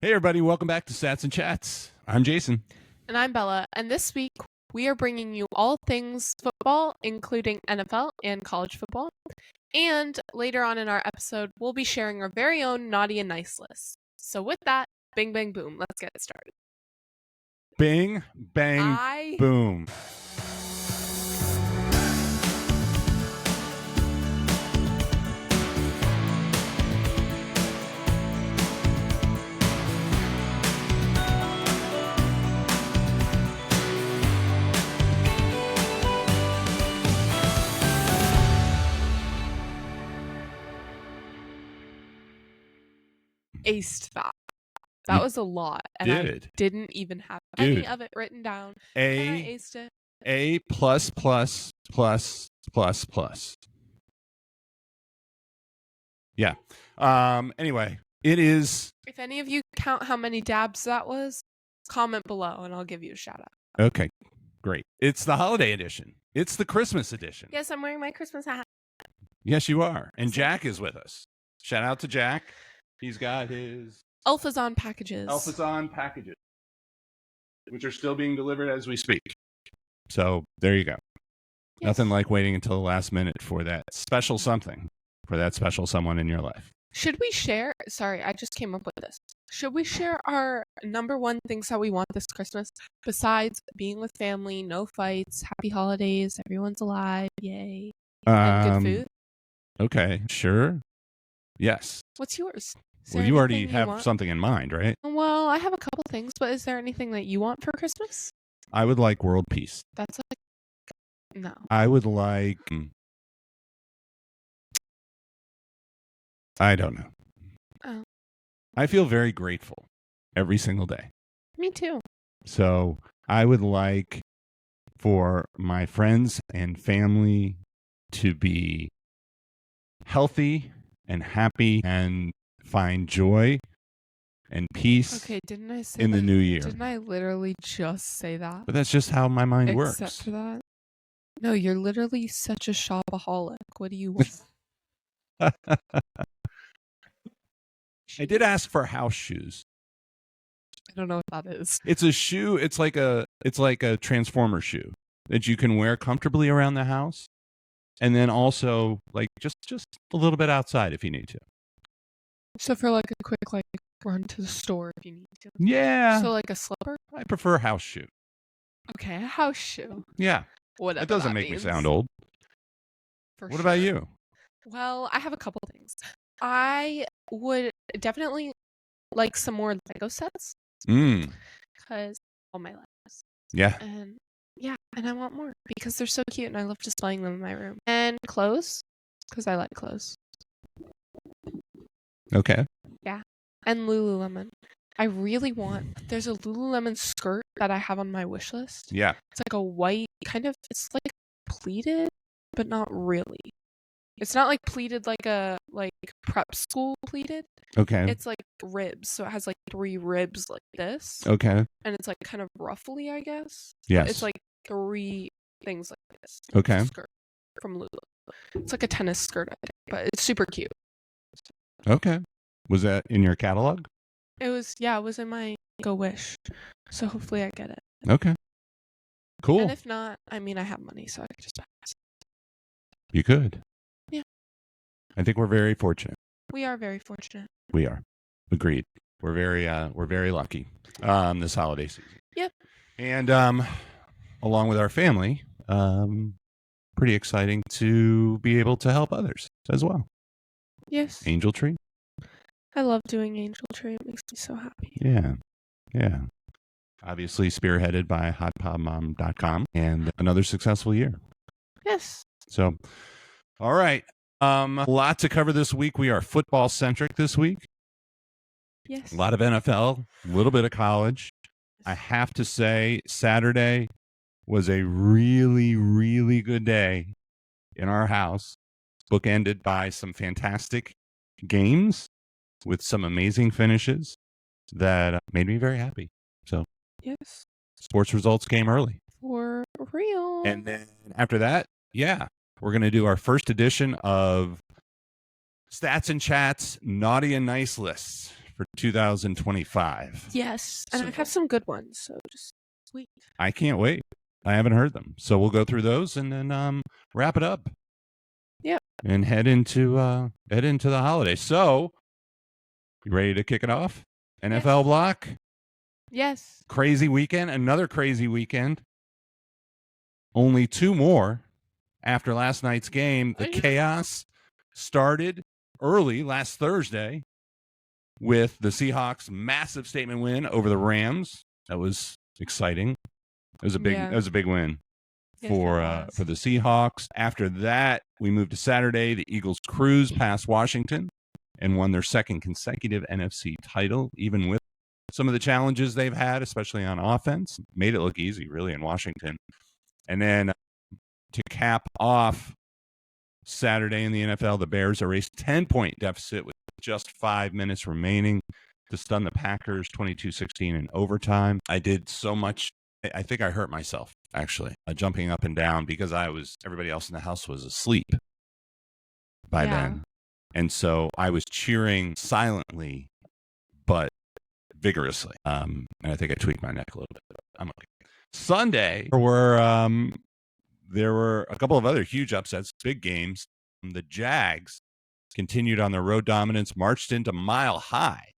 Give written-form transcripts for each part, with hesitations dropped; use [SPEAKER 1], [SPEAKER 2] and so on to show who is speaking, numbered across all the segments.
[SPEAKER 1] Hey, everybody. Welcome back to Stats and Chats. I'm Jason.
[SPEAKER 2] And I'm Bella. And this week, we are bringing you all things football, including NFL and college football. And later on in our episode, we'll be sharing our very own naughty and nice list. So with that, bing, bang, boom. Let's get started.
[SPEAKER 1] Bing, bang, boom.
[SPEAKER 2] Aced that. That was a lot. And I didn't even have any of it written down. And I aced it.
[SPEAKER 1] A plus, plus, plus, plus, plus. Yeah. Anyway, it is.
[SPEAKER 2] If any of you count how many dabs that was, comment below and I'll give you a shout out.
[SPEAKER 1] Okay, great. It's the holiday edition. It's the Christmas edition.
[SPEAKER 2] Yes, I'm wearing my Christmas hat.
[SPEAKER 1] Yes, you are. And Jack is with us. Shout out to Jack. He's got his
[SPEAKER 2] Alphazon packages.
[SPEAKER 1] Which are still being delivered as we speak. So there you go. Yes. Nothing like waiting until the last minute for that special something, for that special someone in your life.
[SPEAKER 2] Should we share? Sorry, I just came up with this. Should we share our number one things that we want this Christmas besides being with family, no fights, happy holidays, everyone's alive, yay, and good food?
[SPEAKER 1] Okay, sure. Yes.
[SPEAKER 2] What's yours?
[SPEAKER 1] Well, you already have something in mind, right?
[SPEAKER 2] Well, I have a couple things, but is there anything that you want for Christmas?
[SPEAKER 1] I would like world peace.
[SPEAKER 2] That's like, no.
[SPEAKER 1] I would like, I don't know.
[SPEAKER 2] Oh.
[SPEAKER 1] I feel very grateful every single day.
[SPEAKER 2] Me too.
[SPEAKER 1] So I would like for my friends and family to be healthy and happy and find joy and peace
[SPEAKER 2] didn't I say
[SPEAKER 1] in the new year.
[SPEAKER 2] Didn't I literally just say that?
[SPEAKER 1] But that's just how my mind works.
[SPEAKER 2] Except for that? No, you're literally such a shopaholic. What do you want?
[SPEAKER 1] I did ask for house shoes.
[SPEAKER 2] I don't know what that is.
[SPEAKER 1] It's a shoe. It's like a transformer shoe that you can wear comfortably around the house. And then also, like, just a little bit outside if you need to.
[SPEAKER 2] So for like a quick, run to the store if you need to.
[SPEAKER 1] Yeah.
[SPEAKER 2] So like a slipper?
[SPEAKER 1] I prefer a house shoe.
[SPEAKER 2] Okay, a house shoe.
[SPEAKER 1] Yeah.
[SPEAKER 2] Whatever.
[SPEAKER 1] That doesn't make me sound old. What about you?
[SPEAKER 2] Well, I have a couple things. I would definitely like some more Lego sets. Because all my Legos.
[SPEAKER 1] Yeah.
[SPEAKER 2] And yeah, and I want more because they're so cute and I love displaying them in my room. And clothes, because I like clothes.
[SPEAKER 1] Okay.
[SPEAKER 2] Yeah. And Lululemon. I really want, there's a Lululemon skirt that I have on my wish list.
[SPEAKER 1] Yeah.
[SPEAKER 2] It's like a white, it's like pleated, but not really. It's not like pleated like a, prep school pleated.
[SPEAKER 1] Okay.
[SPEAKER 2] It's like ribs. So it has like 3 ribs like this.
[SPEAKER 1] Okay.
[SPEAKER 2] And it's like kind of ruffly, I guess.
[SPEAKER 1] Yes.
[SPEAKER 2] It's like 3 things like this.
[SPEAKER 1] Okay.
[SPEAKER 2] It's a skirt from Lululemon. It's like a tennis skirt, I think, but it's super cute.
[SPEAKER 1] Okay. Was that in your catalog?
[SPEAKER 2] It was in my Go Wish. So hopefully I get it.
[SPEAKER 1] Okay. Cool.
[SPEAKER 2] And if not, I mean, I have money, so I could just pass.
[SPEAKER 1] You could.
[SPEAKER 2] Yeah.
[SPEAKER 1] I think we're very fortunate.
[SPEAKER 2] We are very fortunate.
[SPEAKER 1] We are. Agreed. We're very lucky this holiday season.
[SPEAKER 2] Yep.
[SPEAKER 1] And along with our family, pretty exciting to be able to help others as well.
[SPEAKER 2] Yes.
[SPEAKER 1] Angel Tree.
[SPEAKER 2] I love doing Angel Tree. It makes me so happy.
[SPEAKER 1] Yeah. Yeah. Obviously spearheaded by hotpopmom.com and another successful year.
[SPEAKER 2] Yes.
[SPEAKER 1] So, all right. A lot to cover this week. We are football centric this week.
[SPEAKER 2] Yes.
[SPEAKER 1] A lot of NFL, a little bit of college. I have to say, Saturday was a really, really good day in our house, bookended by some fantastic games with some amazing finishes that made me very happy. So,
[SPEAKER 2] yes,
[SPEAKER 1] sports results came early.
[SPEAKER 2] For real.
[SPEAKER 1] And then after that, yeah, we're going to do our first edition of Stats and Chats Naughty and Nice lists for 2025.
[SPEAKER 2] Yes, and
[SPEAKER 1] So-
[SPEAKER 2] I have some good ones, so just wait.
[SPEAKER 1] I can't wait. I haven't heard them. So we'll go through those and then wrap it up.
[SPEAKER 2] Yep.
[SPEAKER 1] And head into the holiday. So, you ready to kick it off? NFL block?
[SPEAKER 2] Yes.
[SPEAKER 1] Crazy weekend, another crazy weekend. Only two more after last night's game. The chaos started early last Thursday with the Seahawks' massive statement win over the Rams. That was exciting. It was a big win for the Seahawks. After that, we moved to Saturday. The Eagles cruised past Washington and won their second consecutive NFC title, even with some of the challenges they've had, especially on offense. Made it look easy, really, in Washington. And then to cap off Saturday in the NFL, the Bears erased 10-point deficit with just 5 minutes remaining to stun the Packers 22-16 in overtime. I did so much. I think I hurt myself, actually, jumping up and down because everybody else in the house was asleep by then. And so I was cheering silently, but vigorously. And I think I tweaked my neck a little bit. I'm okay. Sunday, there were a couple of other huge upsets, big games. The Jags continued on their road dominance, marched into Mile High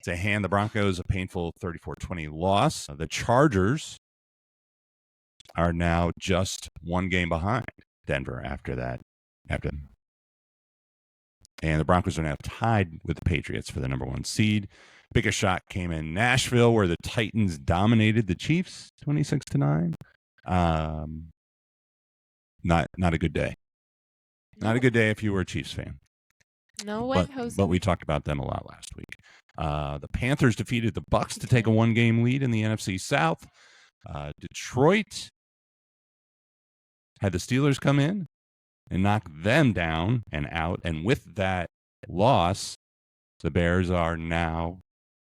[SPEAKER 1] to hand the Broncos a painful 34-20 loss. The Chargers are now just one game behind Denver after that. And the Broncos are now tied with the Patriots for the number one seed. Biggest shot came in Nashville, where the Titans dominated the Chiefs 26-9. Not a good day. Not a good day if you were a Chiefs fan.
[SPEAKER 2] No way, Jose.
[SPEAKER 1] But we talked about them a lot last week. The Panthers defeated the Bucs to take a one-game lead in the NFC South. Detroit had the Steelers come in and knock them down and out. And with that loss, the Bears are now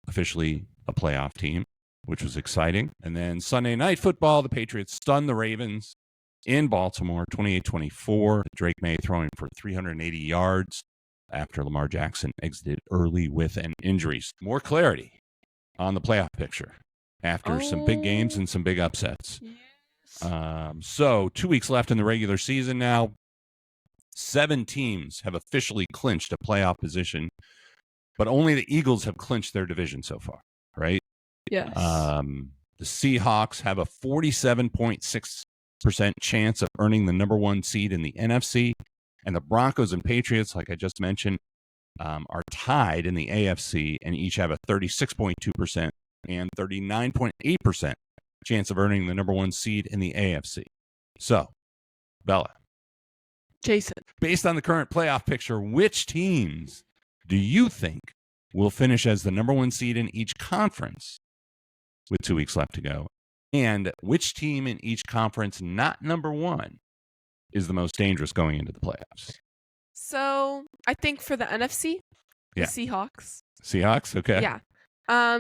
[SPEAKER 1] officially a playoff team, which was exciting. And then Sunday Night Football, the Patriots stunned the Ravens in Baltimore, 28-24. Drake May throwing for 380 yards after Lamar Jackson exited early with an injury. More clarity on the playoff picture after some big games and some big upsets. Yes. So 2 weeks left in the regular season now. 7 teams have officially clinched a playoff position, but only the Eagles have clinched their division so far, right?
[SPEAKER 2] Yes.
[SPEAKER 1] The Seahawks have a 47.6% chance of earning the number one seed in the NFC, and the Broncos and Patriots, like I just mentioned, are tied in the AFC and each have a 36.2% and 39.8% chance of earning the number one seed in the AFC. So, Bella,
[SPEAKER 2] Jason,
[SPEAKER 1] based on the current playoff picture, which teams do you think will finish as the number one seed in each conference with 2 weeks left to go? And which team in each conference, not number one, is the most dangerous going into the playoffs?
[SPEAKER 2] So I think for the NFC, the Seahawks.
[SPEAKER 1] Seahawks, okay.
[SPEAKER 2] Yeah.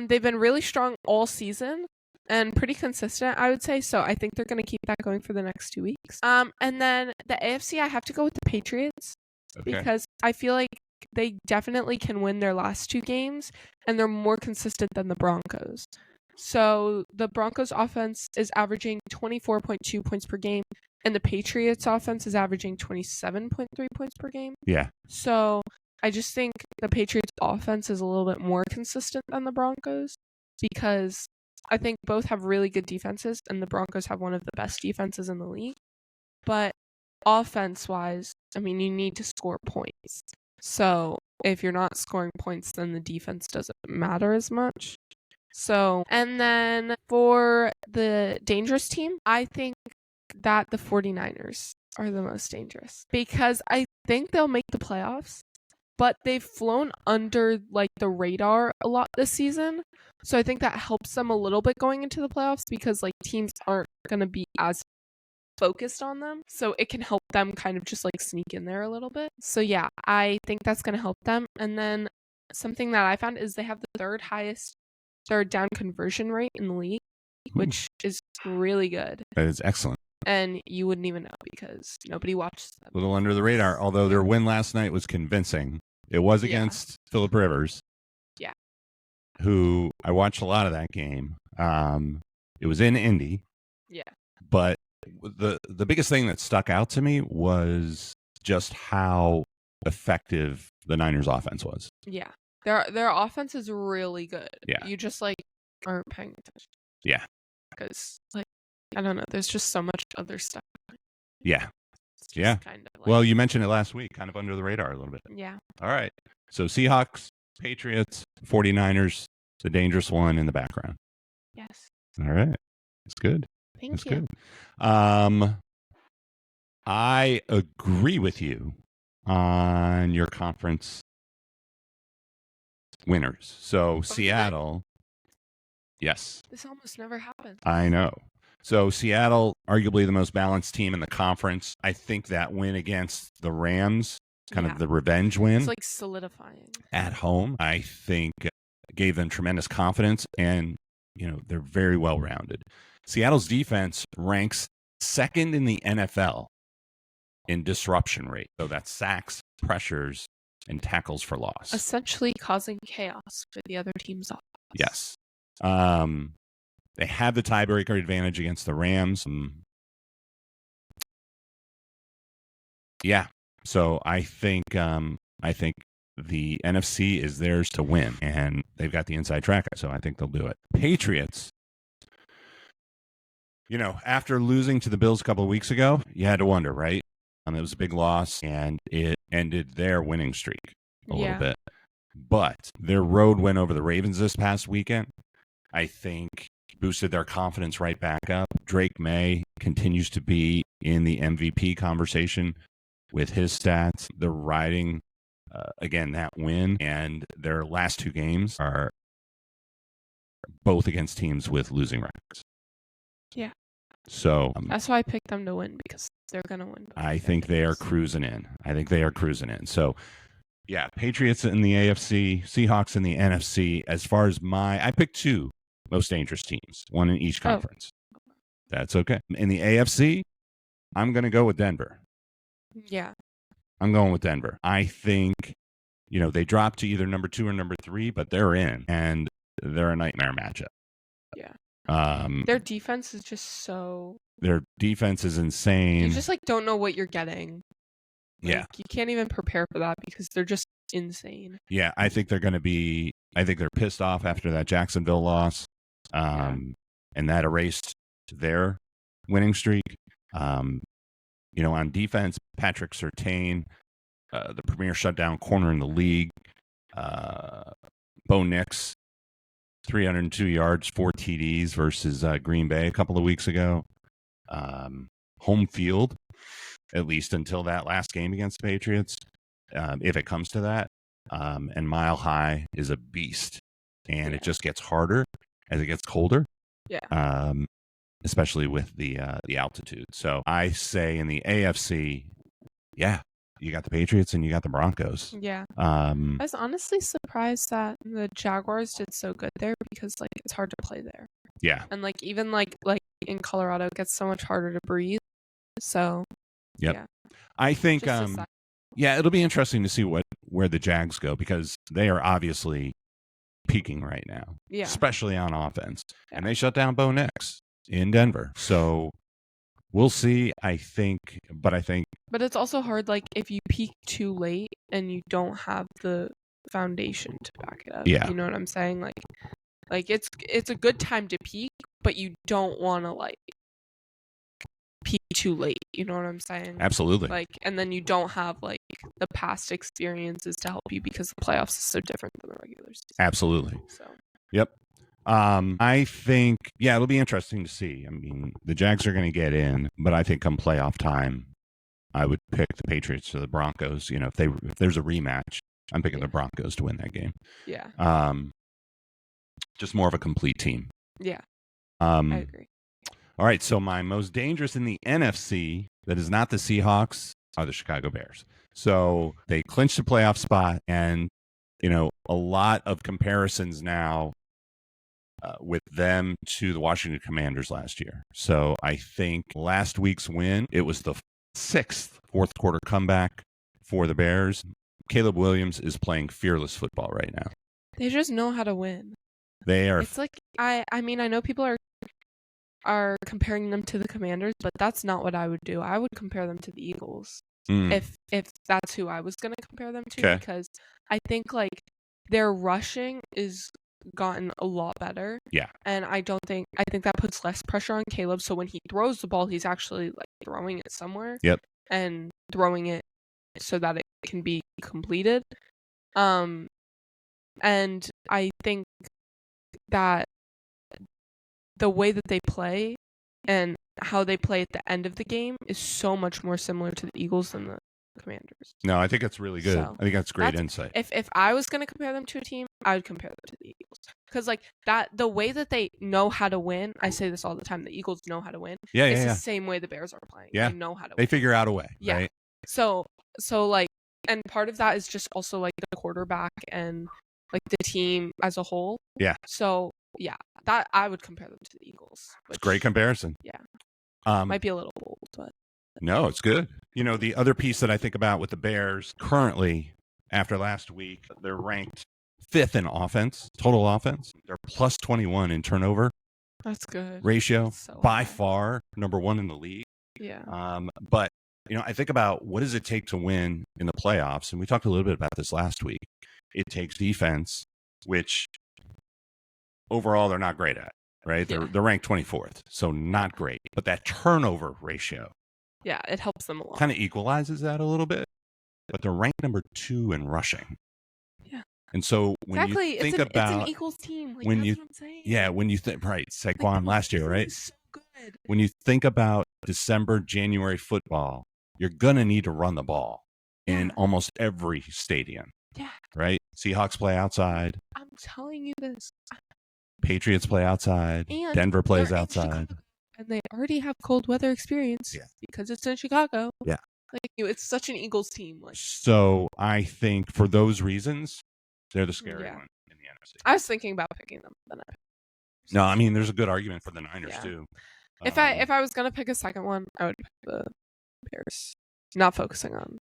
[SPEAKER 2] They've been really strong all season and pretty consistent, I would say. So I think they're going to keep that going for the next 2 weeks. And then the AFC, I have to go with the Patriots because I feel like they definitely can win their last 2 games and they're more consistent than the Broncos. So the Broncos offense is averaging 24.2 points per game and the Patriots offense is averaging 27.3 points per game.
[SPEAKER 1] Yeah.
[SPEAKER 2] So I just think the Patriots offense is a little bit more consistent than the Broncos because I think both have really good defenses and the Broncos have one of the best defenses in the league. But offense-wise, I mean, you need to score points. So if you're not scoring points, then the defense doesn't matter as much. So, and then for the dangerous team, I think that the 49ers are the most dangerous because I think they'll make the playoffs, but they've flown under like the radar a lot this season. So I think that helps them a little bit going into the playoffs because like teams aren't going to be as focused on them. So it can help them kind of just like sneak in there a little bit. So yeah, I think that's going to help them. And then something that I found is they have the third highest third down conversion rate in the league, which is really good.
[SPEAKER 1] That is excellent.
[SPEAKER 2] And you wouldn't even know because nobody watches them.
[SPEAKER 1] A little under the radar, although their win last night was convincing. It was against Phillip Rivers.
[SPEAKER 2] Yeah.
[SPEAKER 1] who I watched a lot of that game. It was in Indy.
[SPEAKER 2] Yeah.
[SPEAKER 1] But the biggest thing that stuck out to me was just how effective the Niners offense was.
[SPEAKER 2] Yeah. Their offense is really good.
[SPEAKER 1] Yeah.
[SPEAKER 2] You just like aren't paying attention.
[SPEAKER 1] Yeah.
[SPEAKER 2] Because like I don't know, there's just so much other stuff.
[SPEAKER 1] Yeah.
[SPEAKER 2] It's just
[SPEAKER 1] Yeah.
[SPEAKER 2] kind of like,
[SPEAKER 1] Well, you mentioned it last week, kind of under the radar a little bit.
[SPEAKER 2] yeah.
[SPEAKER 1] All right. So Seahawks, Patriots, 49ers, the dangerous one in the background.
[SPEAKER 2] Yes.
[SPEAKER 1] All right. That's good.
[SPEAKER 2] Thank
[SPEAKER 1] That's
[SPEAKER 2] you.
[SPEAKER 1] good. I agree with you on your conference winners. So
[SPEAKER 2] the
[SPEAKER 1] Seattle, yes,
[SPEAKER 2] This almost never happens.
[SPEAKER 1] I know. So Seattle, arguably the most balanced team in the conference. I think that win against the Rams, kind
[SPEAKER 2] Yeah.
[SPEAKER 1] of the revenge win
[SPEAKER 2] It's like solidifying.
[SPEAKER 1] at home, I think gave them tremendous confidence, and they're very well rounded. Seattle's defense ranks second in the NFL in disruption rate. So that's sacks, pressures, and tackles for loss.
[SPEAKER 2] Essentially causing chaos for the other team's offense.
[SPEAKER 1] Yes. They have the tiebreaker advantage against the Rams. Yeah. So I think the NFC is theirs to win, and they've got the inside track, so I think they'll do it. Patriots, after losing to the Bills a couple of weeks ago, you had to wonder, right? It was a big loss, and it ended their winning streak a little bit. But their road win over the Ravens this past weekend, I think, boosted their confidence right back up. Drake May continues to be in the MVP conversation with his stats. They're riding, again, that win, and their last two games are both against teams with losing records.
[SPEAKER 2] Yeah.
[SPEAKER 1] So
[SPEAKER 2] that's why I picked them to win, because they're going to win.
[SPEAKER 1] I think they are cruising in. So, yeah, Patriots in the AFC, Seahawks in the NFC. As far as I picked two most dangerous teams, one in each conference. That's okay. In the AFC, I'm going to go with Denver.
[SPEAKER 2] Yeah.
[SPEAKER 1] I'm going with Denver. I think, they dropped to either number 2 or number 3, but they're in, and they're a nightmare matchup.
[SPEAKER 2] Yeah. Their defense is just so...
[SPEAKER 1] Their defense is insane.
[SPEAKER 2] You just, don't know what you're getting.
[SPEAKER 1] Yeah.
[SPEAKER 2] You can't even prepare for that because they're just insane.
[SPEAKER 1] Yeah, I think they're pissed off after that Jacksonville loss. And that erased their winning streak. On defense, Patrick Surtain, the premier shutdown corner in the league. Bo Nix, 302 yards, 4 TDs versus Green Bay a couple of weeks ago. Home field, at least until that last game against the Patriots, if it comes to that. And Mile High is a beast, and it just gets harder as it gets colder.
[SPEAKER 2] Yeah.
[SPEAKER 1] Especially with the altitude. So I say in the AFC, you got the Patriots and you got the Broncos.
[SPEAKER 2] Yeah. I was honestly surprised that the Jaguars did so good there, because it's hard to play there.
[SPEAKER 1] Yeah.
[SPEAKER 2] And even in Colorado, it gets so much harder to breathe. So
[SPEAKER 1] yep.
[SPEAKER 2] Yeah.
[SPEAKER 1] I think it'll be interesting to see where the Jags go, because they are obviously peaking right now.
[SPEAKER 2] Yeah.
[SPEAKER 1] Especially on offense. Yeah. And they shut down Bo Nix in Denver. So we'll see, I think. But
[SPEAKER 2] it's also hard, if you peak too late and you don't have the foundation to back it up.
[SPEAKER 1] Yeah.
[SPEAKER 2] You know what I'm saying? It's a good time to peak, but you don't want to peak too late. You know what I'm saying?
[SPEAKER 1] Absolutely.
[SPEAKER 2] And then you don't have the past experiences to help you, because the playoffs is so different than the regular season.
[SPEAKER 1] Absolutely.
[SPEAKER 2] So.
[SPEAKER 1] Yep. I think, it'll be interesting to see. I mean, the Jags are going to get in, but I think come playoff time, I would pick the Patriots or the Broncos. If there's a rematch, I'm picking the Broncos to win that game.
[SPEAKER 2] Yeah.
[SPEAKER 1] Just more of a complete team.
[SPEAKER 2] Yeah. I agree.
[SPEAKER 1] All right. So my most dangerous in the NFC that is not the Seahawks are the Chicago Bears. So they clinched a playoff spot, and, a lot of comparisons now with them to the Washington Commanders last year. So I think last week's win, it was the 6th fourth quarter comeback for the Bears. Caleb Williams is playing fearless football right now.
[SPEAKER 2] They just know how to win.
[SPEAKER 1] They are.
[SPEAKER 2] It's like I mean I know people are comparing them to the Commanders, but that's not what I would do. I would compare them to the Eagles if that's who I was gonna compare them to, because I think like their rushing is gotten a lot better.
[SPEAKER 1] Yeah.
[SPEAKER 2] And I think that puts less pressure on Caleb. So when he throws the ball, he's actually like throwing it somewhere.
[SPEAKER 1] Yep.
[SPEAKER 2] And throwing it so that it can be completed. And I think that the way that they play and how they play at the end of the game is so much more similar to the Eagles than the Commanders.
[SPEAKER 1] No, I think it's really good.
[SPEAKER 2] So,
[SPEAKER 1] I think that's great insight.
[SPEAKER 2] If I was going to compare them to a team, I would compare them to the Eagles. Because like that, the way that they know how to win, I say this all the time, the Eagles know how to win. It's the same way the Bears are playing.
[SPEAKER 1] Yeah.
[SPEAKER 2] They know how to win.
[SPEAKER 1] They figure out a way,
[SPEAKER 2] Yeah.
[SPEAKER 1] right?
[SPEAKER 2] So like, and part of that is just also like the quarterback and like the team as a whole.
[SPEAKER 1] Yeah.
[SPEAKER 2] So yeah, that I would compare them to the Eagles.
[SPEAKER 1] It's a great comparison.
[SPEAKER 2] Yeah. Might be a little bold, but
[SPEAKER 1] no, it's good. You know, the other piece that I think about with the Bears currently, after last week, they're ranked 5th in offense, total offense. They're plus 21 in turnover.
[SPEAKER 2] That's good.
[SPEAKER 1] Ratio,
[SPEAKER 2] So
[SPEAKER 1] by
[SPEAKER 2] high.
[SPEAKER 1] far number 1 in the league.
[SPEAKER 2] Yeah.
[SPEAKER 1] But you know, I think about what does it take to win in the playoffs, and we talked a little bit about this last week. It takes defense, which overall they're not great at. Right?
[SPEAKER 2] Yeah.
[SPEAKER 1] They're ranked 24th, so not great. But that turnover ratio,
[SPEAKER 2] yeah, it helps them a lot.
[SPEAKER 1] kind of equalizes that a little bit. But they're ranked number 2 in rushing.
[SPEAKER 2] Yeah.
[SPEAKER 1] And so when you think
[SPEAKER 2] it's
[SPEAKER 1] about
[SPEAKER 2] an Eagles team. Like,
[SPEAKER 1] when
[SPEAKER 2] that's
[SPEAKER 1] you,
[SPEAKER 2] what I'm saying.
[SPEAKER 1] yeah, when you think right, Saquon
[SPEAKER 2] Like,
[SPEAKER 1] last year, right?
[SPEAKER 2] So good.
[SPEAKER 1] When you think about December, January football, you're gonna need to run the ball in almost every stadium.
[SPEAKER 2] Yeah.
[SPEAKER 1] Right? Seahawks play outside.
[SPEAKER 2] I'm telling you this.
[SPEAKER 1] Patriots play outside.
[SPEAKER 2] And
[SPEAKER 1] Denver plays
[SPEAKER 2] they're in
[SPEAKER 1] outside.
[SPEAKER 2] Chicago, and they already have cold weather experience.
[SPEAKER 1] Yeah.
[SPEAKER 2] Because it's in Chicago.
[SPEAKER 1] Yeah.
[SPEAKER 2] Like it's such an Eagles team. Like
[SPEAKER 1] So I think for those reasons, they're the scary one in the NFC.
[SPEAKER 2] I was thinking about picking them, but
[SPEAKER 1] no, I mean there's a good argument for the Niners too.
[SPEAKER 2] If I was gonna pick a second one, I would pick the Bears. Not focusing on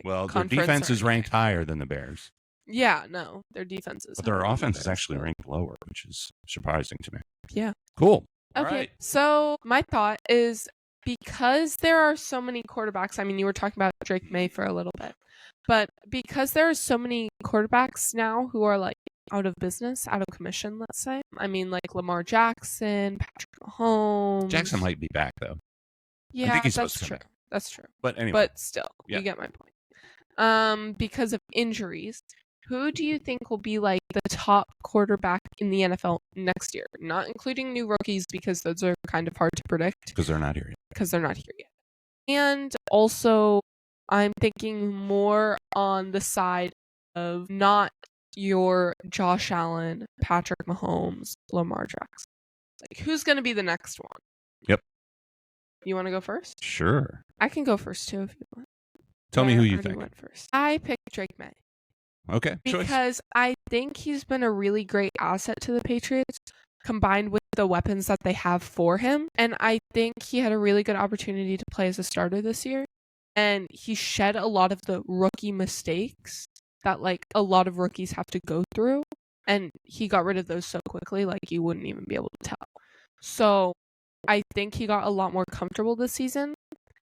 [SPEAKER 1] well, their defense is ranked higher than the Bears.
[SPEAKER 2] Yeah, no, their defense is.
[SPEAKER 1] But their offense is actually ranked lower, which is surprising to me.
[SPEAKER 2] Yeah.
[SPEAKER 1] Cool.
[SPEAKER 2] Okay. All right. So my thought is, because there are so many quarterbacks, I mean, you were talking about Drake May for a little bit, but because there are so many quarterbacks now who are like out of business, out of commission, let's say. I mean, like Lamar Jackson, Patrick Mahomes.
[SPEAKER 1] Jackson might be back though.
[SPEAKER 2] Yeah,
[SPEAKER 1] I think he's
[SPEAKER 2] that's
[SPEAKER 1] supposed to
[SPEAKER 2] true.
[SPEAKER 1] come back.
[SPEAKER 2] That's true.
[SPEAKER 1] But anyway.
[SPEAKER 2] But still, you get my point. Because of injuries, who do you think will be like the top quarterback in the NFL next year? Not including new rookies, because those are kind of hard to predict.
[SPEAKER 1] Because they're not here
[SPEAKER 2] yet. And also, I'm thinking more on the side of not your Josh Allen, Patrick Mahomes, Lamar Jackson. Like, who's going to be the next one?
[SPEAKER 1] Yep.
[SPEAKER 2] You want to go first?
[SPEAKER 1] Sure.
[SPEAKER 2] I can go first too if you want.
[SPEAKER 1] Tell me who you think.
[SPEAKER 2] Went first. I picked Drake May.
[SPEAKER 1] Okay.
[SPEAKER 2] Because I think he's been a really great asset to the Patriots, combined with the weapons that they have for him. And I think he had a really good opportunity to play as a starter this year. And he shed a lot of the rookie mistakes that like a lot of rookies have to go through. And he got rid of those so quickly, like you wouldn't even be able to tell. So I think he got a lot more comfortable this season.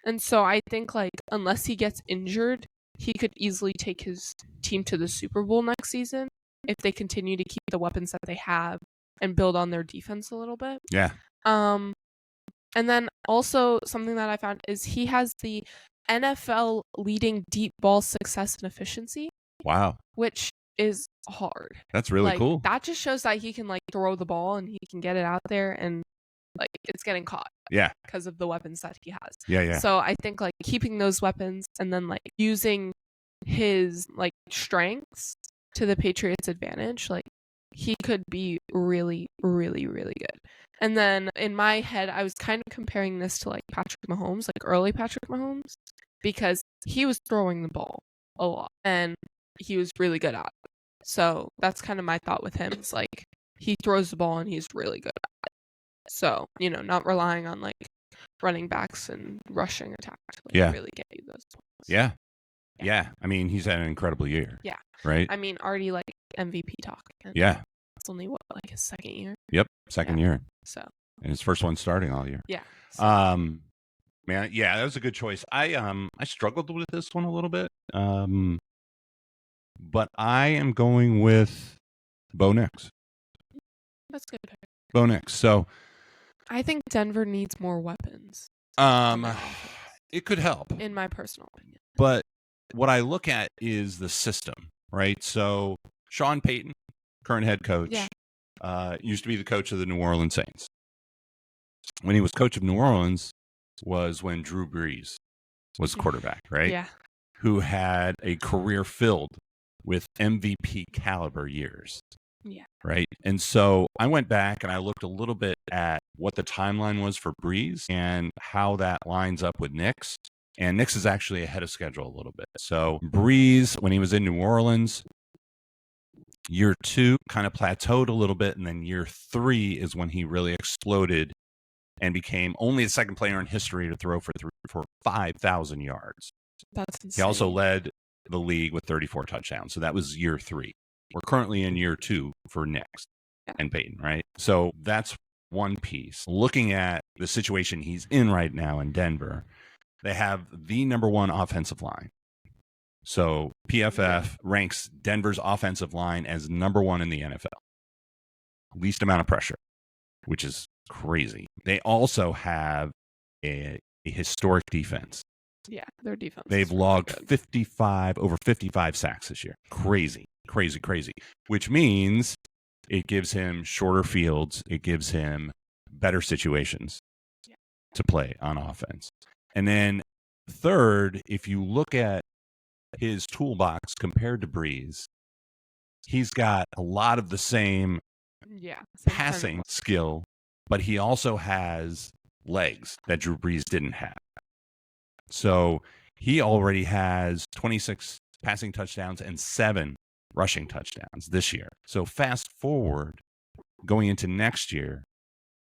[SPEAKER 2] And so I think like unless he gets injured, he could easily take his team to the Super Bowl next season if they continue to keep the weapons that they have and build on their defense a little bit.
[SPEAKER 1] Yeah.
[SPEAKER 2] And then also something that I found is he has the NFL leading deep ball success and efficiency.
[SPEAKER 1] Wow.
[SPEAKER 2] Which is hard.
[SPEAKER 1] That's really
[SPEAKER 2] like,
[SPEAKER 1] cool.
[SPEAKER 2] That just shows that he can like throw the ball and he can get it out there and like it's getting caught.
[SPEAKER 1] Yeah.
[SPEAKER 2] Because of the weapons that he has.
[SPEAKER 1] Yeah.
[SPEAKER 2] So I think like keeping those weapons and then like using his like strengths to the Patriots' advantage, like he could be really, really, really good. And then in my head, I was kind of comparing this to like Patrick Mahomes, like early Patrick Mahomes, because he was throwing the ball a lot and he was really good at it. So that's kind of my thought with him. It's like he throws the ball and he's really good at it. So, not relying on like running backs and rushing attack to like, really get you those points.
[SPEAKER 1] Yeah. I mean, he's had an incredible year.
[SPEAKER 2] Yeah.
[SPEAKER 1] Right?
[SPEAKER 2] I mean, already like MVP talk.
[SPEAKER 1] Yeah.
[SPEAKER 2] It's only what, like his second year.
[SPEAKER 1] Yep, second year.
[SPEAKER 2] So.
[SPEAKER 1] And his first one starting all year.
[SPEAKER 2] Yeah.
[SPEAKER 1] So. Man, yeah, that was a good choice. I struggled with this one a little bit. But I am going with Bo Nix.
[SPEAKER 2] That's good.
[SPEAKER 1] Bo Nix. So
[SPEAKER 2] I think Denver needs more weapons.
[SPEAKER 1] It could help.
[SPEAKER 2] In my personal opinion.
[SPEAKER 1] But what I look at is the system, right? So Sean Payton, current head coach, used to be the coach of the New Orleans Saints. When he was coach of New Orleans was when Drew Brees was quarterback, right?
[SPEAKER 2] Yeah.
[SPEAKER 1] Who had a career filled with MVP caliber years.
[SPEAKER 2] Yeah.
[SPEAKER 1] Right. And so I went back and I looked a little bit at what the timeline was for Brees and how that lines up with Nix. And Nix is actually ahead of schedule a little bit. So Brees, when he was in New Orleans, year 2 kind of plateaued a little bit. And then year 3 is when he really exploded and became only the second player in history to throw for 5,000 yards.
[SPEAKER 2] That's insane.
[SPEAKER 1] He also led the league with 34 touchdowns. So that was year 3. We're currently in year 2 for Nix and Peyton, right? So that's one piece. Looking at the situation he's in right now in Denver, they have the number 1 offensive line. So PFF ranks Denver's offensive line as number 1 in the NFL. Least amount of pressure, which is crazy. They also have a historic defense.
[SPEAKER 2] Yeah, their defense.
[SPEAKER 1] They've logged over 55 sacks this year. Crazy. Which means it gives him shorter fields. It gives him better situations to play on offense. And then third, if you look at his toolbox compared to Brees, he's got a lot of the same passing skill, but he also has legs that Drew Brees didn't have. So he already has 26 passing touchdowns and 7 rushing touchdowns this year. So fast forward, going into next year,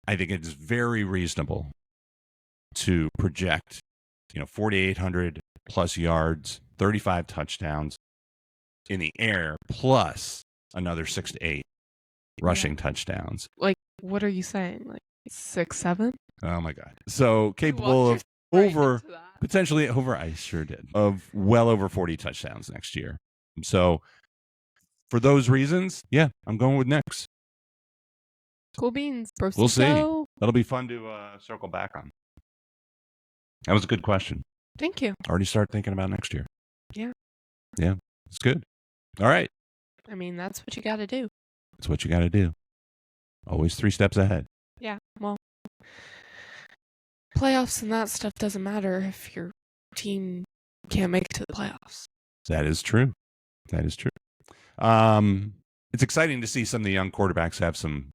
[SPEAKER 1] I think it's very reasonable to project, 4,800 plus yards, 35 touchdowns in the air, plus another 6 to 8 rushing touchdowns.
[SPEAKER 2] Like, what are you saying? Like 6, 7?
[SPEAKER 1] Oh my God! So capable of potentially over. I sure did of well over 40 touchdowns next year. So for those reasons, I'm going with Nix.
[SPEAKER 2] Cool beans.
[SPEAKER 1] We'll see. That'll be fun to circle back on. That was a good question.
[SPEAKER 2] Thank you.
[SPEAKER 1] Already start thinking about next year.
[SPEAKER 2] Yeah.
[SPEAKER 1] Yeah, it's good. All right.
[SPEAKER 2] I mean, that's what you got to do.
[SPEAKER 1] That's what you got to do. Always 3 steps ahead.
[SPEAKER 2] Yeah. Well, playoffs and that stuff doesn't matter if your team can't make it to the playoffs.
[SPEAKER 1] That is true. It's exciting to see some of the young quarterbacks have some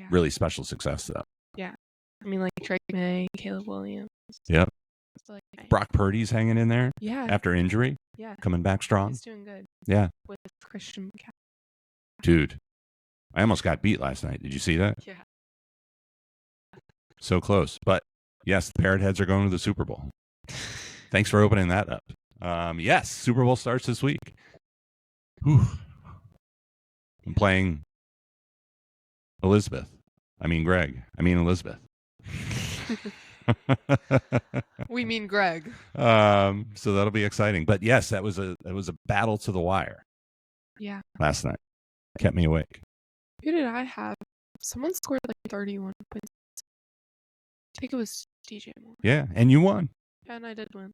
[SPEAKER 1] really special success, though.
[SPEAKER 2] Yeah. I mean, like Drake May, Caleb Williams.
[SPEAKER 1] Yep. Brock Purdy's hanging in there.
[SPEAKER 2] Yeah.
[SPEAKER 1] After injury.
[SPEAKER 2] Yeah.
[SPEAKER 1] Coming back strong.
[SPEAKER 2] He's doing good.
[SPEAKER 1] Yeah.
[SPEAKER 2] With Christian McCaffrey.
[SPEAKER 1] Dude, I almost got beat last night. Did you see that?
[SPEAKER 2] Yeah.
[SPEAKER 1] So close. But yes, the Parrot Heads are going to the Super Bowl. Thanks for opening that up. Yes, Super Bowl starts this week. Whew. I'm playing Elizabeth. I mean Greg. I mean Elizabeth.
[SPEAKER 2] We mean Greg.
[SPEAKER 1] So that'll be exciting. But yes, that was a battle to the wire.
[SPEAKER 2] Yeah.
[SPEAKER 1] Last night. Kept me awake.
[SPEAKER 2] Who did I have? Someone scored like 31 points. I think it was DJ Moore.
[SPEAKER 1] Yeah, and you won.
[SPEAKER 2] Yeah, and I did win.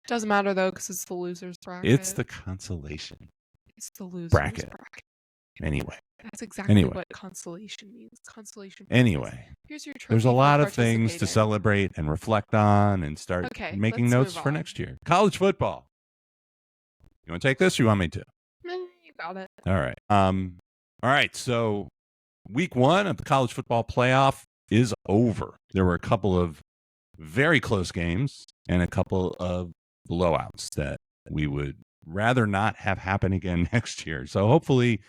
[SPEAKER 2] Doesn't matter though, because it's the losers bracket.
[SPEAKER 1] It's the consolation.
[SPEAKER 2] It's the losers
[SPEAKER 1] bracket. Anyway.
[SPEAKER 2] That's exactly what consolation means. Consolation.
[SPEAKER 1] Anyway.
[SPEAKER 2] Here's your trophy.
[SPEAKER 1] There's a lot of things to celebrate and reflect on and start making notes for next year. College football. You want to take this or you want me to?
[SPEAKER 2] You got it.
[SPEAKER 1] All right. All right. So week 1 of the college football playoff is over. There were a couple of very close games and a couple of blowouts that we would rather not have happen again next year. So hopefully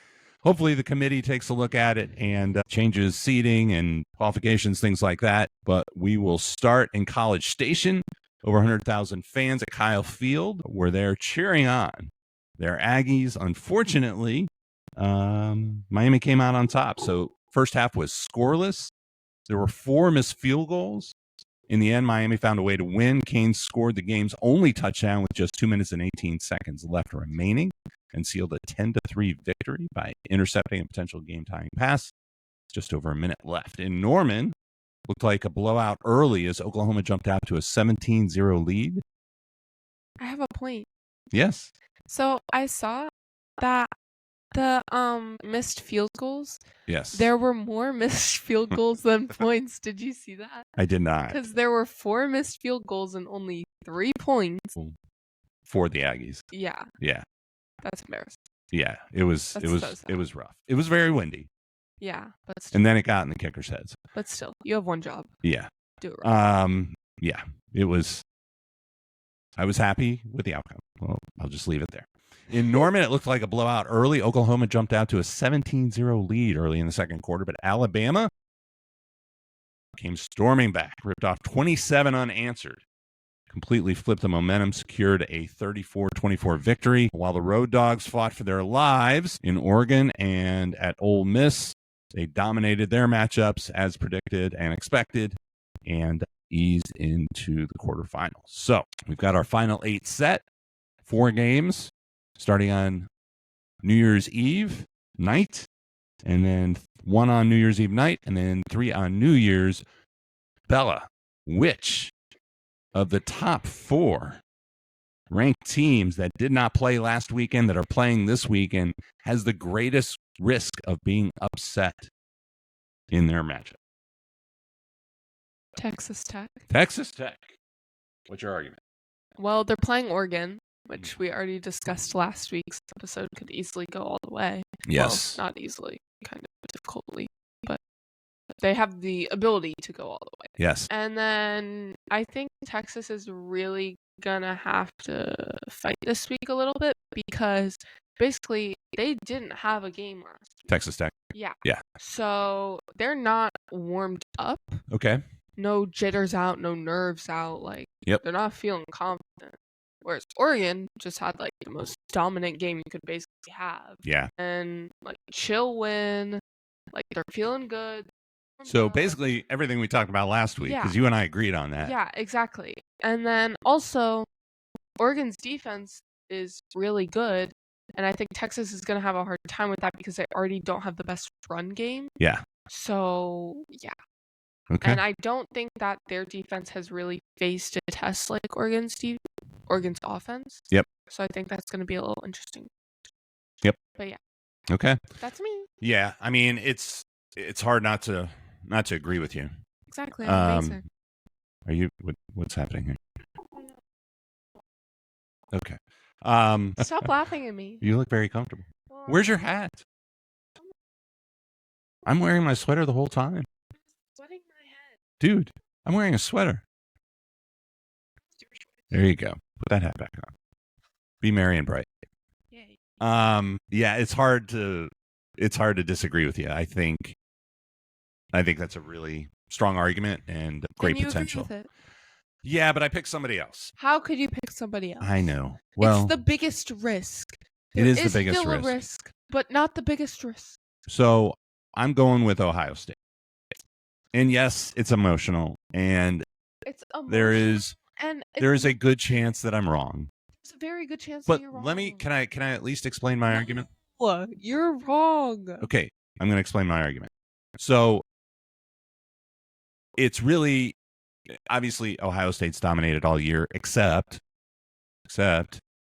[SPEAKER 1] the committee takes a look at it and changes seating and qualifications, things like that. But we will start in College Station. Over 100,000 fans at Kyle Field where they're cheering on their Aggies. Unfortunately, Miami came out on top. So first half was scoreless. There were 4 missed field goals. In the end, Miami found a way to win. Kane scored the game's only touchdown with just 2 minutes and 18 seconds left remaining and sealed a 10-3 victory by intercepting a potential game-tying pass. Just over a minute left. In Norman, looked like a blowout early as Oklahoma jumped out to a 17-0 lead.
[SPEAKER 2] I have a point.
[SPEAKER 1] Yes.
[SPEAKER 2] So I saw that the missed field goals.
[SPEAKER 1] Yes.
[SPEAKER 2] There were more missed field goals than points. Did you see that?
[SPEAKER 1] I did not.
[SPEAKER 2] Because there were 4 missed field goals and only 3 points.
[SPEAKER 1] For the Aggies.
[SPEAKER 2] Yeah.
[SPEAKER 1] Yeah.
[SPEAKER 2] That's embarrassing.
[SPEAKER 1] Yeah. It was
[SPEAKER 2] So
[SPEAKER 1] it was rough. It was very windy.
[SPEAKER 2] Yeah, but still.
[SPEAKER 1] And then it got in the kickers' heads.
[SPEAKER 2] But still, you have one job.
[SPEAKER 1] Yeah.
[SPEAKER 2] Do it right.
[SPEAKER 1] Yeah. It was I was happy with the outcome. Well, I'll just leave it there. In Norman, it looked like a blowout early. Oklahoma jumped out to a 17-0 lead early in the second quarter, but Alabama came storming back, ripped off 27 unanswered, completely flipped the momentum, secured a 34-24 victory, while the Road Dogs fought for their lives in Oregon and at Ole Miss. They dominated their matchups as predicted and expected and eased into the quarterfinals. So we've got our final 8 set, 4 games, starting on New Year's Eve night, and then 1 on New Year's Eve night, and then 3 on New Year's. Bella, which of the top 4 ranked teams that did not play last weekend that are playing this weekend has the greatest risk of being upset in their matchup?
[SPEAKER 2] Texas Tech.
[SPEAKER 1] Texas Tech. What's your argument?
[SPEAKER 2] Well, they're playing Oregon, which we already discussed last week's episode could easily go all the way.
[SPEAKER 1] Yes.
[SPEAKER 2] Well, not easily, kind of difficultly, but they have the ability to go all the way.
[SPEAKER 1] Yes.
[SPEAKER 2] And then I think Texas is really gonna have to fight this week a little bit because basically they didn't have a game last week.
[SPEAKER 1] Texas Tech.
[SPEAKER 2] Yeah.
[SPEAKER 1] Yeah.
[SPEAKER 2] So they're not warmed up.
[SPEAKER 1] Okay.
[SPEAKER 2] No jitters out, no nerves out. Like,
[SPEAKER 1] Yep.
[SPEAKER 2] they're not feeling confident. Whereas Oregon just had like the most dominant game you could basically have.
[SPEAKER 1] Yeah.
[SPEAKER 2] And like chill win. Like they're feeling good.
[SPEAKER 1] So basically everything we talked about last week, because you and I agreed on that.
[SPEAKER 2] Yeah, exactly. And then also Oregon's defense is really good. And I think Texas is going to have a hard time with that because they already don't have the best run game.
[SPEAKER 1] Yeah.
[SPEAKER 2] So, yeah.
[SPEAKER 1] Okay.
[SPEAKER 2] And I don't think that their defense has really faced a test like Oregon's offense.
[SPEAKER 1] Yep.
[SPEAKER 2] So I think that's going to be a little interesting.
[SPEAKER 1] Yep.
[SPEAKER 2] But yeah.
[SPEAKER 1] Okay.
[SPEAKER 2] That's me.
[SPEAKER 1] Yeah. I mean, it's hard not to agree with you.
[SPEAKER 2] Exactly. I'm amazing.
[SPEAKER 1] Are you? What's happening here? Okay.
[SPEAKER 2] Stop laughing at me.
[SPEAKER 1] You look very comfortable. Where's your hat? I'm wearing my sweater the whole time.
[SPEAKER 2] Sweating my head.
[SPEAKER 1] Dude, I'm wearing a sweater. There you go. Put that hat back on. Be merry and bright.
[SPEAKER 2] Yay.
[SPEAKER 1] Yeah, it's hard to disagree with you. I think that's a really strong argument and great potential.
[SPEAKER 2] Agree with it?
[SPEAKER 1] Yeah, but I picked somebody else.
[SPEAKER 2] How could you pick somebody else?
[SPEAKER 1] I know. Well,
[SPEAKER 2] it's the biggest risk.
[SPEAKER 1] It is the biggest
[SPEAKER 2] still
[SPEAKER 1] risk.
[SPEAKER 2] A risk, but not the biggest risk.
[SPEAKER 1] So I'm going with Ohio State. And yes, it's emotional, and
[SPEAKER 2] it's emotional,
[SPEAKER 1] there is a good chance that I'm wrong.
[SPEAKER 2] There's a very good chance
[SPEAKER 1] but
[SPEAKER 2] that you're wrong.
[SPEAKER 1] Can I at least explain my argument?
[SPEAKER 2] You're wrong.
[SPEAKER 1] Okay, I'm going to explain my argument. So it's really, obviously Ohio State's dominated all year except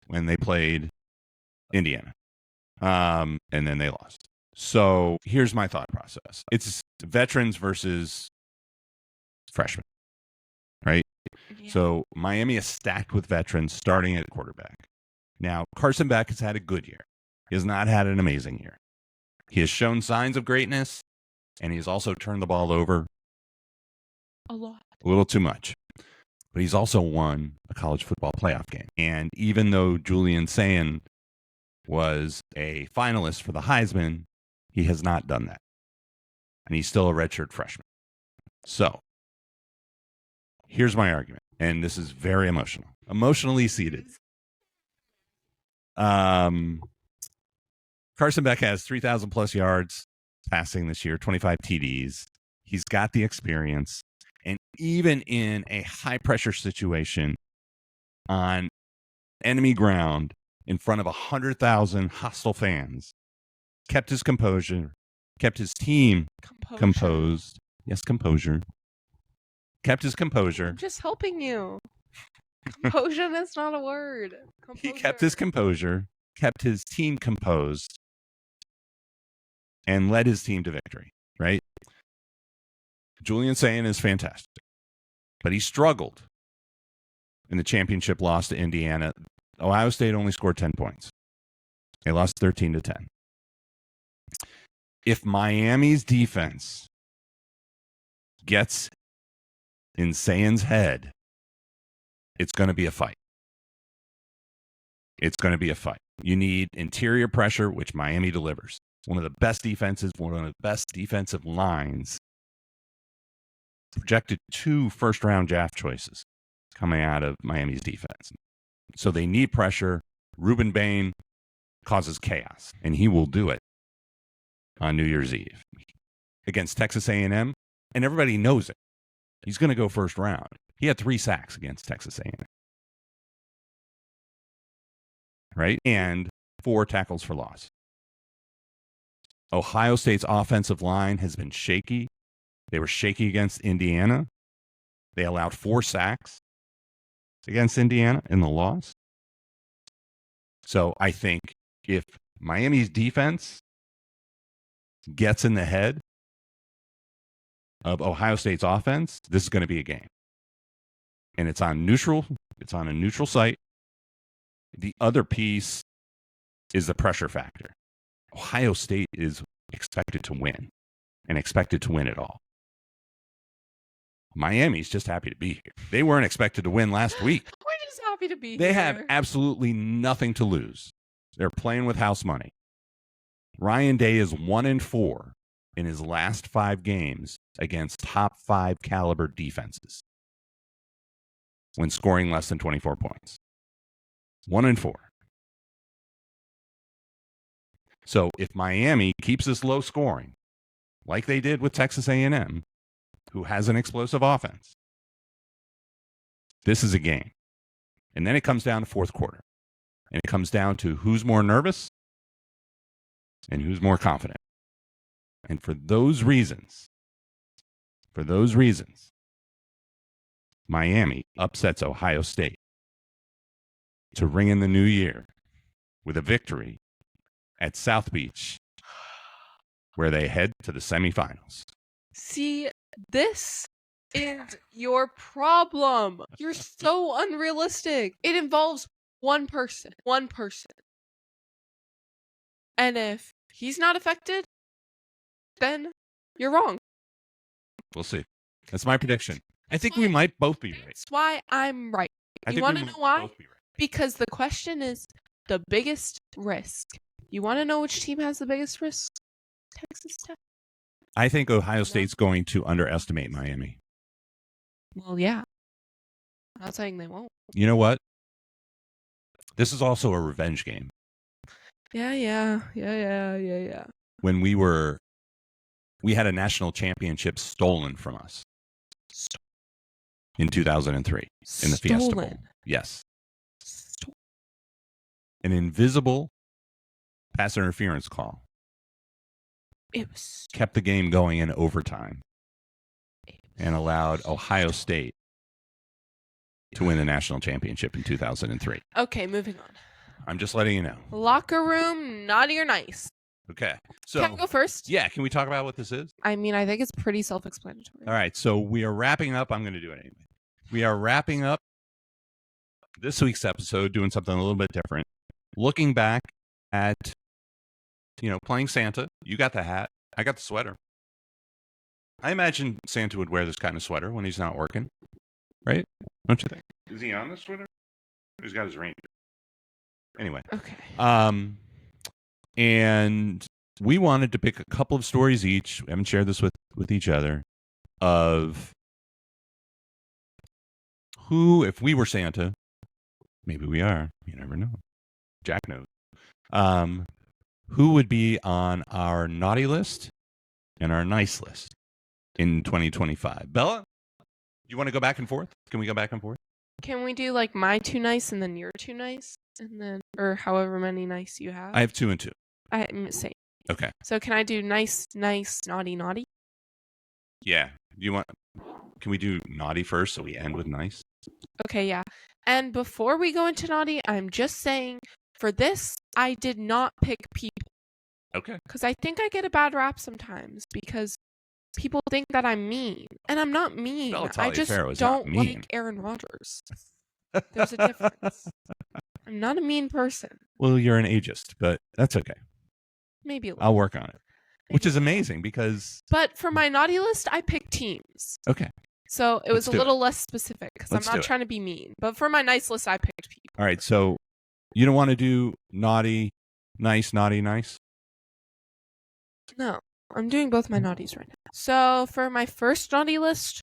[SPEAKER 1] when they played Indiana. And then they lost. So here's my thought process. It's veterans versus freshmen, right? Yeah. So Miami is stacked with veterans starting at quarterback. Now, Carson Beck has had a good year. He has not had an amazing year. He has shown signs of greatness, and he's also turned the ball over
[SPEAKER 2] a lot.
[SPEAKER 1] A little too much. But he's also won a college football playoff game. And even though Julian Sayin was a finalist for the Heisman, he has not done that. And he's still a redshirt freshman. So, here's my argument. And this is very emotionally seated. Carson Beck has 3,000 plus yards passing this year, 25 TDs. He's got the experience. And even in a high pressure situation on enemy ground in front of 100,000 hostile fans, kept his composure, kept his team composed. Yes, composure. Kept his composure.
[SPEAKER 2] I'm just helping you. Composure is not a word.
[SPEAKER 1] He kept his composure, kept his team composed, and led his team to victory, right? Julian Sayin is fantastic, but he struggled in the championship loss to Indiana. Ohio State only scored 10 points. They lost 13-10. If Miami's defense gets in Sayin's head, it's going to be a fight. It's going to be a fight. You need interior pressure, which Miami delivers. One of the best defenses, one of the best defensive lines. Projected 2 first-round draft choices coming out of Miami's defense. So they need pressure. Ruben Bain causes chaos, and he will do it on New Year's Eve against Texas A&M, and everybody knows it. He's going to go first round. He had 3 sacks against Texas A&M, right? And 4 tackles for loss. Ohio State's offensive line has been shaky. They were shaky against Indiana. They allowed 4 sacks against Indiana in the loss. So I think if Miami's defense gets in the head of Ohio State's offense, this is going to be a game. And it's on neutral. It's on a neutral site. The other piece is the pressure factor. Ohio State is expected to win and expected to win it all. Miami's just happy to be here. They weren't expected to win last week.
[SPEAKER 2] We're just happy to be here.
[SPEAKER 1] They have absolutely nothing to lose. They're playing with house money. Ryan Day is 1-4 in his last 5 games against top 5 caliber defenses when scoring less than 24 points. 1-4. So if Miami keeps this low scoring, like they did with Texas A&M, who has an explosive offense, this is a game. And then it comes down to fourth quarter. And it comes down to who's more nervous and who's more confident. And for those reasons, Miami upsets Ohio State to ring in the new year with a victory at South Beach, where they head to the semifinals.
[SPEAKER 2] See, this is your problem. You're so unrealistic. It involves one person. And if he's not affected, then you're wrong.
[SPEAKER 1] We'll see. That's my prediction. I think we might both be right.
[SPEAKER 2] That's why I'm right. You want to know why? Because the question is the biggest risk. You want to know which team has the biggest risk? Texas Tech.
[SPEAKER 1] I think Ohio State's going to underestimate Miami.
[SPEAKER 2] Well, yeah. I'm not saying they won't.
[SPEAKER 1] You know what? This is also a revenge game.
[SPEAKER 2] Yeah.
[SPEAKER 1] When we had a national championship stolen from us in 2003 in the Fiesta Bowl. Yes. An invisible pass interference call.
[SPEAKER 2] It was
[SPEAKER 1] kept the game going in overtime and allowed Ohio State to win the national championship in 2003.
[SPEAKER 2] Okay, moving on.
[SPEAKER 1] I'm just letting you know.
[SPEAKER 2] Locker room, naughty or nice?
[SPEAKER 1] Okay. So,
[SPEAKER 2] can I go first?
[SPEAKER 1] Yeah, can we talk about what this is?
[SPEAKER 2] I mean, I think it's pretty self-explanatory.
[SPEAKER 1] All right, so we are wrapping up. I'm going to do it anyway. We are wrapping up this week's episode, doing something a little bit different. Looking back at, playing Santa. You got the hat. I got the sweater. I imagine Santa would wear this kind of sweater when he's not working. Right? Don't you think? Is he on the sweater? He's got his reindeer. Anyway.
[SPEAKER 2] Okay.
[SPEAKER 1] And we wanted to pick a couple of stories each. We haven't shared this with each other. Of who, if we were Santa, maybe we are. You never know. Jack knows. who would be on our naughty list and our nice list in 2025. Bella, you want to go back and forth? Can we go back and forth?
[SPEAKER 2] Can we do like my 2 nice and then your 2 nice? And then, or however many nice you have?
[SPEAKER 1] I have 2 and 2.
[SPEAKER 2] Same.
[SPEAKER 1] Okay.
[SPEAKER 2] So can I do nice, naughty, naughty?
[SPEAKER 1] Yeah. Can we do naughty first so we end with nice?
[SPEAKER 2] Okay, yeah. And before we go into naughty, I'm just saying for this, I did not pick people.
[SPEAKER 1] Okay.
[SPEAKER 2] Because I think I get a bad rap sometimes because people think that I'm mean. And I'm not mean.
[SPEAKER 1] Well,
[SPEAKER 2] I just don't like Aaron Rodgers. There's a difference. I'm not a mean person.
[SPEAKER 1] Well, you're an ageist, but that's okay.
[SPEAKER 2] Maybe a little.
[SPEAKER 1] I'll work on it. Which is amazing because...
[SPEAKER 2] But for my naughty list, I picked teams.
[SPEAKER 1] Okay.
[SPEAKER 2] So it was a little less specific because I'm not trying to be mean. But for my nice list, I picked people.
[SPEAKER 1] All right. So you don't want to do naughty, nice, naughty, nice?
[SPEAKER 2] No. I'm doing both my naughties right now. So for my first naughty list,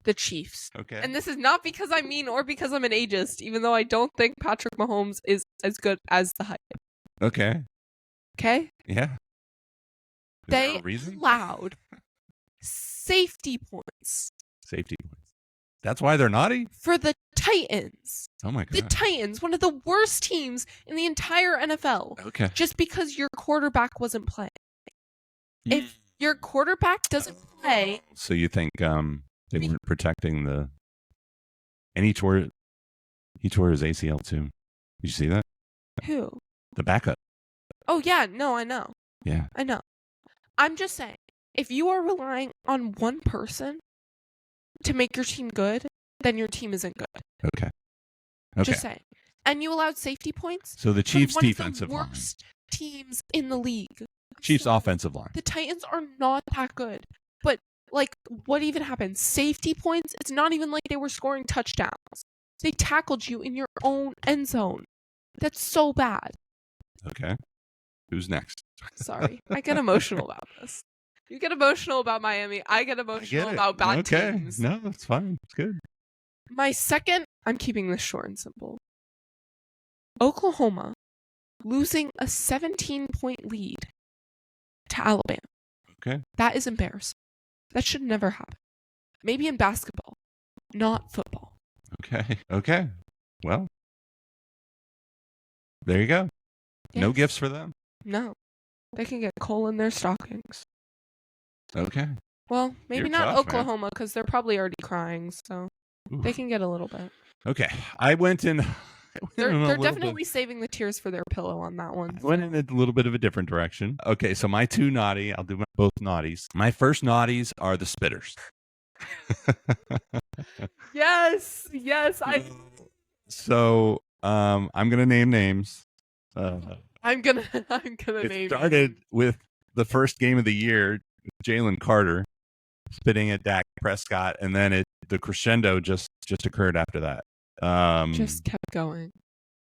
[SPEAKER 2] the Chiefs.
[SPEAKER 1] Okay.
[SPEAKER 2] And this is not because I'm mean or because I'm an ageist, even though I don't think Patrick Mahomes is as good as the hype.
[SPEAKER 1] Okay.
[SPEAKER 2] Okay?
[SPEAKER 1] Yeah.
[SPEAKER 2] They allowed safety points.
[SPEAKER 1] Safety points. That's why they're naughty?
[SPEAKER 2] For the Titans.
[SPEAKER 1] Oh my God.
[SPEAKER 2] The Titans, one of the worst teams in the entire NFL.
[SPEAKER 1] Okay.
[SPEAKER 2] Just because your quarterback wasn't playing. If your quarterback doesn't play...
[SPEAKER 1] So you think they weren't protecting the... And he tore his ACL too. Did you see that?
[SPEAKER 2] Who?
[SPEAKER 1] The backup.
[SPEAKER 2] Oh, yeah. No, I know.
[SPEAKER 1] Yeah.
[SPEAKER 2] I know. I'm just saying, if you are relying on one person to make your team good, then your team isn't good.
[SPEAKER 1] Okay.
[SPEAKER 2] Just saying. And you allowed safety points?
[SPEAKER 1] So the Chiefs' defensive line.
[SPEAKER 2] One of the worst teams in the league.
[SPEAKER 1] Chiefs' offensive line.
[SPEAKER 2] The Titans are not that good. But, like, what even happened? Safety points? It's not even like they were scoring touchdowns. They tackled you in your own end zone. That's so bad.
[SPEAKER 1] Okay. Who's next?
[SPEAKER 2] Sorry. I get emotional about this. You get emotional about Miami. I get emotional about bad teams.
[SPEAKER 1] No, it's fine. It's good.
[SPEAKER 2] My second, I'm keeping this short and simple. Oklahoma losing a 17-point lead to Alabama.
[SPEAKER 1] Okay.
[SPEAKER 2] That is embarrassing. That should never happen. Maybe in basketball, not football.
[SPEAKER 1] Okay. Okay. Well, there you go. Yes. No gifts for them?
[SPEAKER 2] No. They can get coal in their stockings.
[SPEAKER 1] Okay.
[SPEAKER 2] Well, maybe not Oklahoma because they're probably already crying, so they can get a little bit.
[SPEAKER 1] Okay. I went in...
[SPEAKER 2] They're definitely saving the tears for their pillow on that one.
[SPEAKER 1] I went in a little bit of a different direction. Okay, so my 2 naughty, I'll do both naughties. My first naughties are the spitters.
[SPEAKER 2] Yes.
[SPEAKER 1] So I'm gonna name names.
[SPEAKER 2] I'm gonna name.
[SPEAKER 1] It started with the first game of the year, Jalen Carter spitting at Dak Prescott, and then the crescendo just occurred after that.
[SPEAKER 2] Just kept going.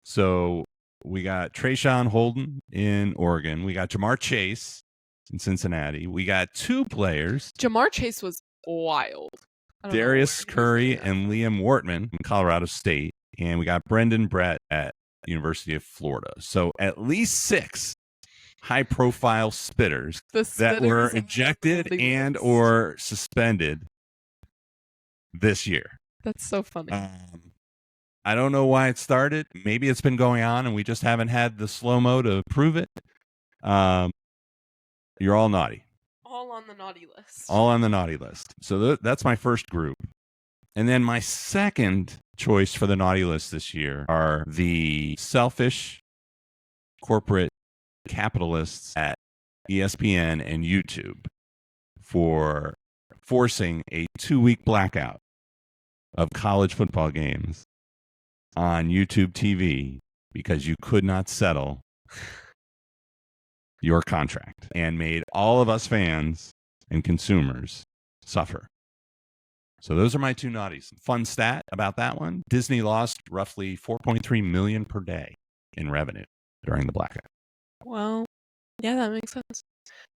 [SPEAKER 1] So we got Trayshawn Holden in Oregon. We got Jamar Chase in Cincinnati. We got 2 players.
[SPEAKER 2] Jamar Chase was wild.
[SPEAKER 1] Darius Curry and Liam Wortman in Colorado State. And we got Brendan Brett at University of Florida. So at least 6 high-profile spitters that were ejected and or suspended this year.
[SPEAKER 2] That's so funny.
[SPEAKER 1] I don't know why it started. Maybe it's been going on and we just haven't had the slow-mo to prove it. You're all naughty.
[SPEAKER 2] All on the naughty list.
[SPEAKER 1] All on the naughty list. So that's my first group. And then my second choice for the naughty list this year are the selfish corporate capitalists at ESPN and YouTube for forcing a 2-week blackout of college football games on YouTube TV because you could not settle your contract and made all of us fans and consumers suffer. So those are my 2 naughties. Fun stat about that one. Disney lost roughly $4.3 million per day in revenue during the blackout.
[SPEAKER 2] Well, yeah, that makes sense.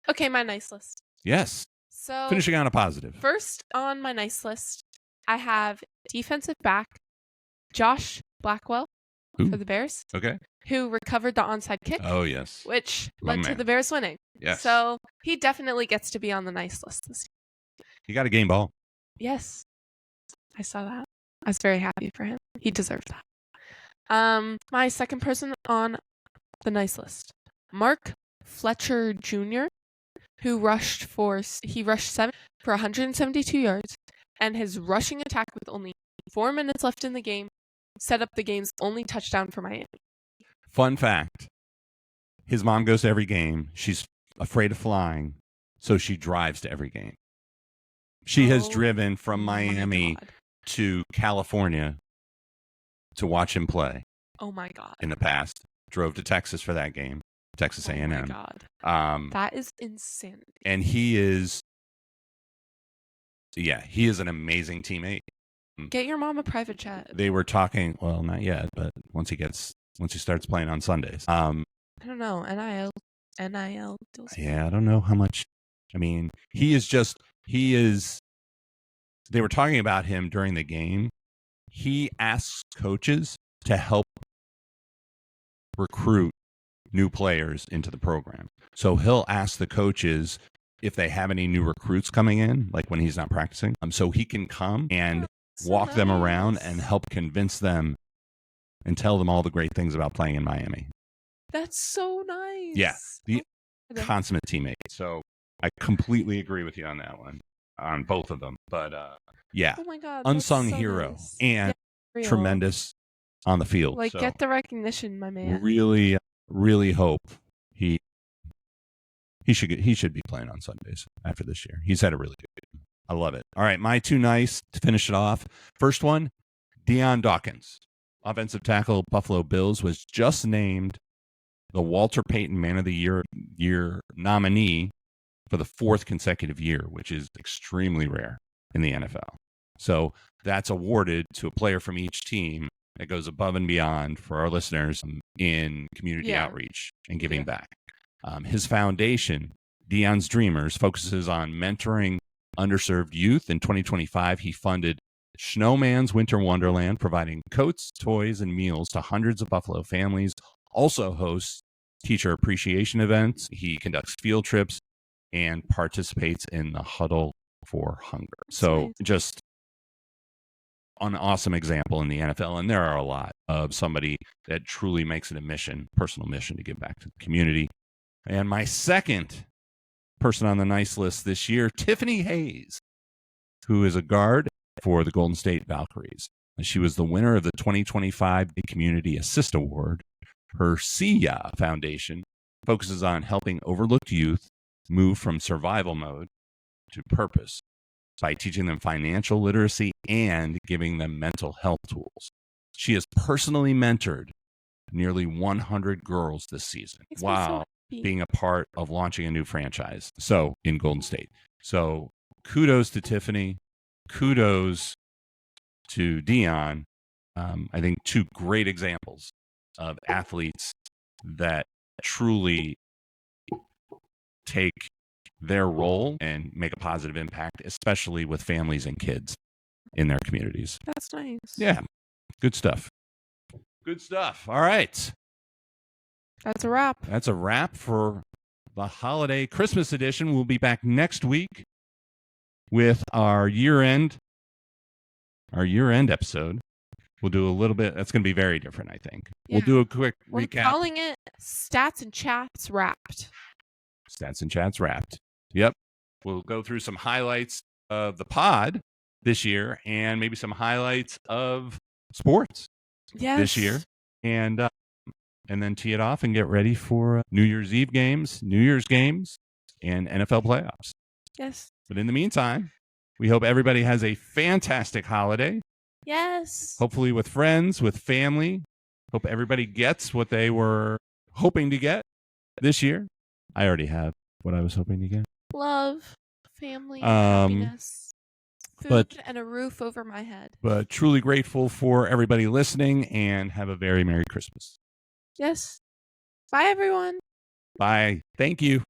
[SPEAKER 2] Okay, my nice list.
[SPEAKER 1] Yes.
[SPEAKER 2] So
[SPEAKER 1] finishing on a positive.
[SPEAKER 2] First on my nice list, I have defensive back Josh Blackwell for the Bears.
[SPEAKER 1] Okay.
[SPEAKER 2] who recovered the onside kick,
[SPEAKER 1] Oh, yes.
[SPEAKER 2] which
[SPEAKER 1] My
[SPEAKER 2] led to
[SPEAKER 1] man.
[SPEAKER 2] the Bears winning.
[SPEAKER 1] Yes.
[SPEAKER 2] So he definitely gets to be on the nice list this year.
[SPEAKER 1] He got a game ball.
[SPEAKER 2] Yes, I saw that. I was very happy for him. He deserved that. My second person on the nice list, Mark Fletcher Jr., who rushed 7 for 172 yards, and his rushing attack with only 4 minutes left in the game set up the game's only touchdown for Miami.
[SPEAKER 1] Fun fact. His mom goes to every game. She's afraid of flying, so she drives to every game. She has driven from Miami to California to watch him play.
[SPEAKER 2] Oh my God.
[SPEAKER 1] In the past. Drove to Texas for that game. Texas A&M.
[SPEAKER 2] Oh my God. That is insanity.
[SPEAKER 1] And he is an amazing teammate.
[SPEAKER 2] Get your mom a private jet.
[SPEAKER 1] They were talking, well, not yet, but once he starts playing on Sundays.
[SPEAKER 2] I don't know. NIL deals.
[SPEAKER 1] Yeah, I don't know how much. I mean, they were talking about him during the game. He asks coaches to help recruit new players into the program. So he'll ask the coaches if they have any new recruits coming in, like when he's not practicing, so he can come and walk them around and help convince them and tell them all the great things about playing in Miami.
[SPEAKER 2] That's so nice.
[SPEAKER 1] Yeah, the consummate teammate. So I completely agree with you on that one, on both of them. But yeah,
[SPEAKER 2] oh my God,
[SPEAKER 1] unsung
[SPEAKER 2] so
[SPEAKER 1] hero
[SPEAKER 2] nice.
[SPEAKER 1] and tremendous on the field.
[SPEAKER 2] Like,
[SPEAKER 1] so
[SPEAKER 2] get the recognition, my man.
[SPEAKER 1] Really, really hope he should be playing on Sundays after this year. He's had a really good game. I love it. All right, my two nice to finish it off. First one, Deion Dawkins, offensive tackle, Buffalo Bills, was just named the Walter Payton Man of the Year nominee for the 4th consecutive year, which is extremely rare in the NFL. So that's awarded to a player from each team that goes above and beyond for our listeners in community outreach and giving back. His foundation, Deion's Dreamers, focuses on mentoring underserved youth. In 2025, he funded Snowman's Winter Wonderland, providing coats, toys, and meals to hundreds of Buffalo families. Also hosts teacher appreciation events. He conducts field trips and participates in the Huddle for Hunger. So just an awesome example in the NFL. And there are a lot of somebody that truly makes it a personal mission to give back to the community. And my second person on the nice list this year, Tiffany Hayes, who is a guard for the Golden State Valkyries. She was the winner of the 2025 Community Assist Award. Her SIA Foundation focuses on helping overlooked youth move from survival mode to purpose by teaching them financial literacy and giving them mental health tools. She has personally mentored nearly 100 girls this season while being a part of launching a new franchise in Golden State. So kudos to Tiffany. Kudos to Deion. I think two great examples of athletes that truly take their role and make a positive impact, especially with families and kids in their communities.
[SPEAKER 2] That's nice.
[SPEAKER 1] Yeah. Good stuff. Good stuff. All right.
[SPEAKER 2] That's a wrap.
[SPEAKER 1] That's a wrap for the holiday Christmas edition. We'll be back next week with our year-end episode. We'll do a little bit. That's going to be very different, I think. Yeah. We'll do a quick recap.
[SPEAKER 2] We're calling it Stats and Chats Wrapped.
[SPEAKER 1] Stats and Chats Wrapped. Yep. We'll go through some highlights of the pod this year and maybe some highlights of sports this year. And then tee it off and get ready for New Year's Eve games, New Year's games, and NFL playoffs.
[SPEAKER 2] Yes.
[SPEAKER 1] But in the meantime, we hope everybody has a fantastic holiday.
[SPEAKER 2] Yes.
[SPEAKER 1] Hopefully with friends, with family. Hope everybody gets what they were hoping to get this year. I already have what I was hoping to get.
[SPEAKER 2] Love, family, happiness, food, and a roof over my head.
[SPEAKER 1] But truly grateful for everybody listening, and have a very Merry Christmas.
[SPEAKER 2] Yes. Bye, everyone.
[SPEAKER 1] Bye. Thank you.